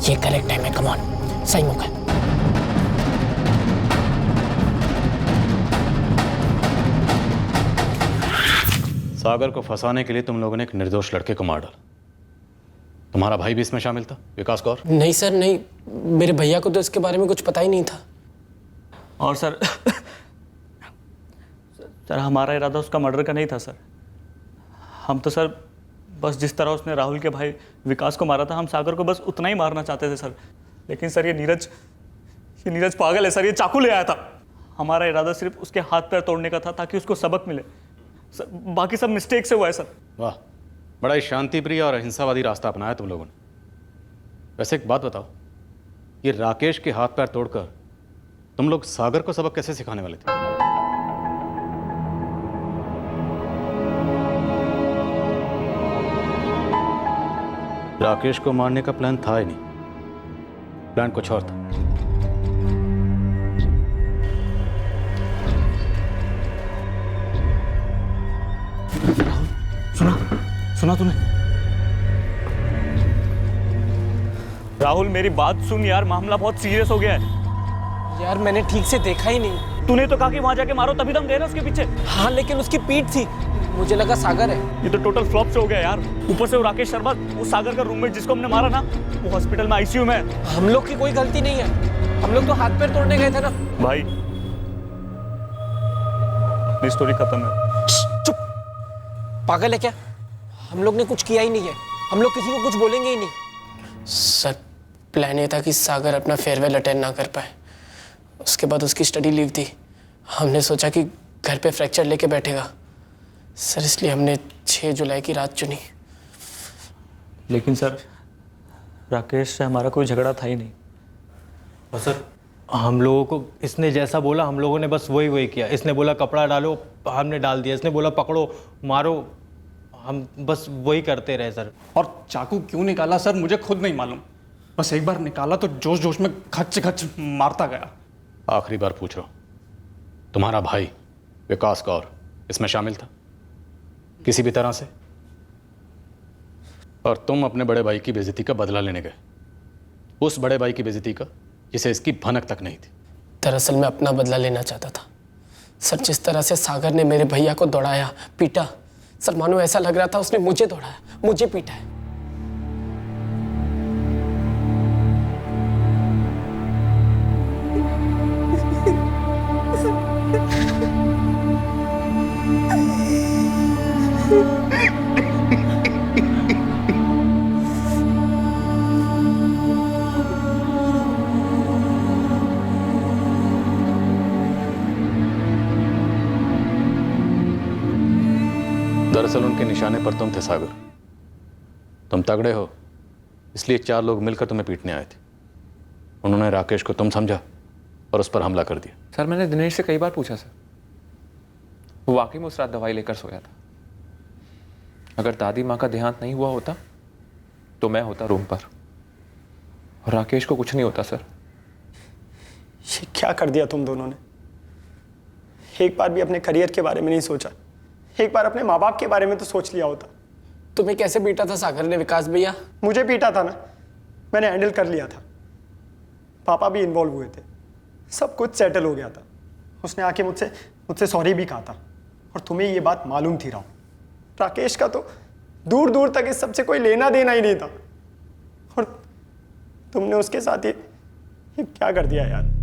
ये करेक्ट टाइम है। कम ऑन, सही मौका है। सागर को फंसाने के लिए तुम लोगों ने एक निर्दोष लड़के को मार डाला। तुम्हारा भाई भी इसमें शामिल था, विकास गौर? नहीं सर नहीं, मेरे भैया को तो इसके बारे में कुछ पता ही नहीं था। और सर सर हमारा इरादा उसका मर्डर का नहीं था सर। हम तो सर बस जिस तरह उसने राहुल के भाई विकास को मारा था, हम सागर को बस उतना ही मारना चाहते थे सर। लेकिन सर ये नीरज पागल है सर, ये चाकू ले आया था। हमारा इरादा सिर्फ उसके हाथ पैर तोड़ने का था ताकि उसको सबक मिले सर। बाकी सब मिस्टेक से हुआ है सर। वाह, बड़ा ही शांतिप्रिय और अहिंसावादी रास्ता अपनाया तुम लोगों ने। वैसे एक बात बताओ, ये राकेश के हाथ पैर तोड़कर तुम लोग सागर को सबक कैसे सिखाने वाले थे? राकेश को मारने का प्लान था ही नहीं, प्लान कुछ और था। सुना तूने? राहुल मेरी बात सुन यार, मामला बहुत सीरियस हो गया है। यार मैंने ठीक से देखा ही नहीं। तूने तो कहा कि वहां जाके मारो, तभी तो हम गए ना उसके पीछे। हाँ लेकिन उसकी पीठ थी, मुझे लगा सागर है। ये तो टोटल फ्लॉप से हो गया यार। ऊपर से वो राकेश शर्मा, वो सागर का रूममेट जिसको हमने मारा ना, वो हॉस्पिटल में आईसीयू में है। हम लोग की कोई गलती नहीं है, हम लोग तो हाथ पैर तोड़ने गए थे ना। भाई अपनी स्टोरी खत्म है। चुप, पागल है क्या? हम लोग ने कुछ किया ही नहीं है, हम लोग किसी को कुछ बोलेंगे ही नहीं। सर प्लान ये था कि सागर अपना फेयरवेल अटेंड ना कर पाए, उसके बाद उसकी स्टडी लीव थी। हमने सोचा कि घर पे फ्रैक्चर लेके बैठेगा सर, इसलिए हमने 6 जुलाई की रात चुनी। लेकिन सर राकेश से हमारा कोई झगड़ा था ही नहीं। और सर हम लोगों को इसने जैसा बोला हम लोगों ने बस वही किया। इसने बोला कपड़ा डालो, हमने डाल दिया। इसने बोला पकड़ो मारो, हम बस वही करते रहे सर। और चाकू क्यों निकाला सर मुझे खुद नहीं मालूम, बस एक बार निकाला तो जोश जोश में खच मारता गया। आखिरी बार पूछ रहा हूं, तुम्हारा भाई विकास गौर इसमें शामिल था किसी भी तरह से? और तुम अपने बड़े भाई की बेइज्जती का बदला लेने गए, उस बड़े भाई की बेइज्जती का जिसे इसकी भनक तक नहीं थी। दरअसल मैं अपना बदला लेना चाहता था सर। जिस तरह से सागर ने मेरे भैया को दौड़ाया, पीटा, सर मानो ऐसा लग रहा था उसने मुझे दौड़ाया, मुझे पीटा है। दरअसल उनके निशाने पर तुम थे सागर। तुम तगड़े हो, इसलिए 4 लोग मिलकर तुम्हें पीटने आए थे। उन्होंने राकेश को तुम समझा और उस पर हमला कर दिया। सर मैंने दिनेश से कई बार पूछा सर, वो वाकई में उस रात दवाई लेकर सोया था। अगर दादी माँ का देहांत नहीं हुआ होता तो मैं होता रूम पर और राकेश को कुछ नहीं होता सर। ये क्या कर दिया तुम दोनों ने? एक बार भी अपने करियर के बारे में नहीं सोचा, एक बार अपने माँ बाप के बारे में तो सोच लिया होता। तुम्हें कैसे पीटा था सागर ने विकास भैया? मुझे पीटा था ना, मैंने हैंडल कर लिया था। पापा भी इन्वॉल्व हुए थे, सब कुछ सेटल हो गया था। उसने आके मुझसे सॉरी भी कहा था। और तुम्हें ये बात मालूम थी राहुल, राकेश का तो दूर दूर तक इस सबसे कोई लेना देना ही नहीं था। और तुमने उसके साथ ये क्या कर दिया यार।